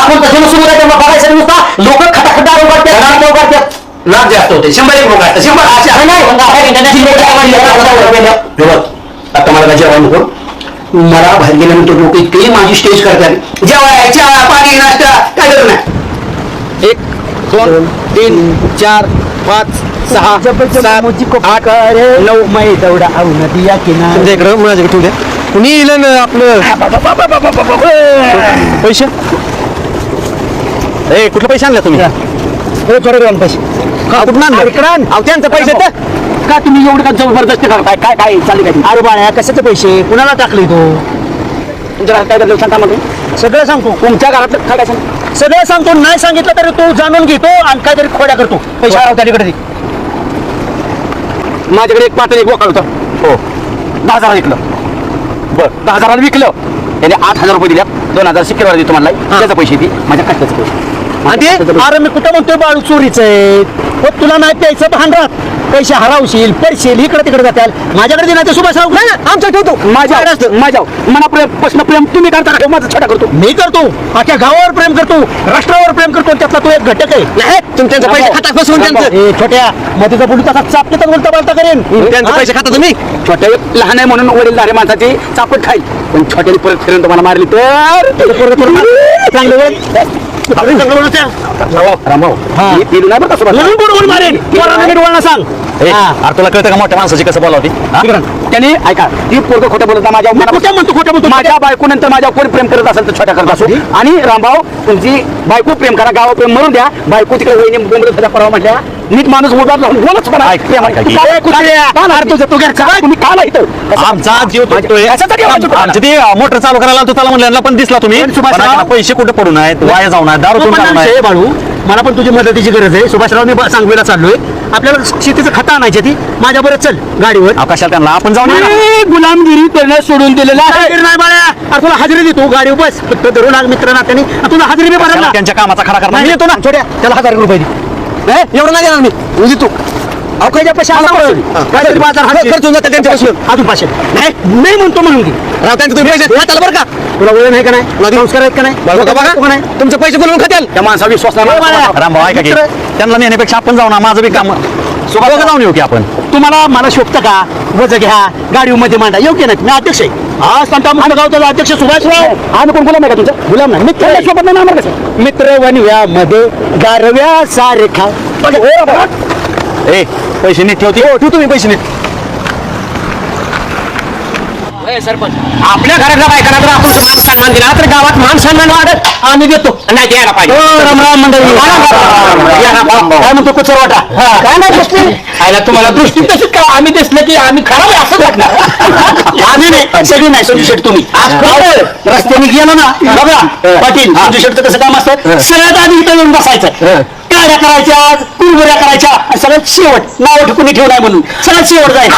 आपण तसे सुरू आहे तेव्हा बघायचं नुसता लोक खटाखटा उघडतात लाभ जास्त होते 100 लोक असतात 100 आता मला जेवण नको मला बाहेर गेल्यानंतर लोक इतके माझी स्टेज करतात जेवाय चहा पाणी नाश्ता काय करत नाही 1 2 3 4 5 6 7 8 9 मै दौडा आऊ नदिया किनारे तुमच्या इकडं मुळाच्या ठेवू द्या कुणी येईल ना आपलं पैसे कुठले पैसे आणले तुम्ही पैसे कुठून आणले त्यांचे पैसे तर का तुम्ही एवढं का जबरदस्ती करताय काय काय चालू काय अरे बाळा कशाचे पैसे कुणाला टाकले तो तुमच्या घरात काय करतो सांगा मला सगळं सांगतो तुमच्या घरात काय सांग सगळं सांगतो नाही सांगितलं तरी तो जाणून घेतो आणि काहीतरी खोड्या करतो पैसे हरवता तिकडे माझ्याकडे एक पाटण एक बोकाळ होतं हो 10,000 विकलं बरं 10,000 विकलं त्याने 8,000 रुपये दिल्या 2,000 शुक्रवार देतो मला त्याचे पैसे ती माझ्या कष्टाचे पैसे आणि ते अरे मी कुठं म्हणतोय बाळू चोरीच आहे हो तुला नाही प्यायचं भान राहत पैसे हरावशील पडशील इकडे तिकडे जाताल माझ्याकडे देण्याचं सुभाष राहू नाही आमच्या ठेवतो माझ्या मना प्रश्न प्रेम तुम्ही करता का माझा छोटा करतो मी करतो अख्या गावावर प्रेम करतो राष्ट्रावर प्रेम करतो त्यातला तो एक घटक आहे नाही तुमच्या पैसे खातात बसवून त्यांचं छोट्या मध्येचा बोलू तसा चापटे तर बोलता बोलता करेन त्यांचे पैसे खाता तुम्ही छोट्या लहान आहे म्हणून वडीलधारे माणसाची चापट खाईल पण छोट्याने परत फिरून तुम्हाला मारली तर सांग तुला कळतं का मोठ्या माणसाची कसं बोलावती त्याने ऐका ती पोरग खोटं बोलत माझ्या खोटं म्हणतो माझ्या बायको नंतर माझ्या कोणी प्रेम करत असेल तर छोट्या करत असो आणि रामभाऊ तुमची बायको प्रेम करा गावा प्रेम म्हणून द्या बायको तिकडे वहिनी बोंबलत सध्या परवा म्हटल्या नीट माणूस बोलत बोलच आमचा जीव मोटर चालू करायला तो त्याला म्हणलं पण दिसला तुम्ही पैसे कुठे पडून आहेत वाया जाऊन दारू बाळू मला पण तुझी मदतीची गरज आहे सुभाषराव मी सांगवीला चाललोय आपल्याला शेतीचं खत आणायची ती माझ्या बरोबर चल गाडीवर अवकाशात त्यांना आपण जाऊन गुलामगिरी करणं सोडून दिलेलं नाही बाळा तुला हजेरी देतो गाडी बस फक्त धरून लाग मित्र नात्याने तुला हजेरी बी भरायला त्यांच्या कामाचा खडा करणार येतो ना छोट्या त्याला 1,000 रुपये दे एवढं नाही देणार मी देतो अवकाशा पैसे अजून पाचशे नाही म्हणतो म्हणून की बरं का तुला वेळ नाही का नाही संस्कार आहेत का नाही तुमचे पैसे बोलून खात्याल त्या माणसा विश्वास रामभाऊ ऐका की त्यांना नेण्यापेक्षा आपण जाऊ ना माझं बी काम सुभाष जाऊन येऊ की आपण तुम्हाला मला शोभतं का वज घ्या गाडीमध्ये मांडा योग्य नाही मी अध्यक्ष आहे हा संता गावचा अध्यक्ष सुभाषराव आम्ही कोण गुलाम आहे का तुमचा गुलाम नाही मित्र सोबत नाही कसं मित्र वनव्यामध्ये गारव्या सारखा पैसे नीट ठेवते ठेवतो मी पैसे नीट सरपंच आपल्या घरातल्या बायकांना जर आपण मान सन्मान दिला तर गावात मान सन्मान वाढत आम्ही देतो नाही द्यायला पाहिजे राम मंडळी काय म्हणतो कुचर वाटा काय नाही दृष्टी आयला तुम्हाला दृष्टी तशीच का आम्ही दिसलं की आम्ही खराब आहे असं वाटणार आम्ही नाही सगळी नाही संजू शेट तुम्ही रस्त्याने गेलो ना बघा पाटील संजू शेटचं कसं काम असतं सगळ्यात आधी इथं येऊन बसायचं काड्या करायच्या कुरबुऱ्या करायच्या सगळ्यात शेवट नाव ठिकून ठेवलाय म्हणून सगळ्यात शेवट जायचं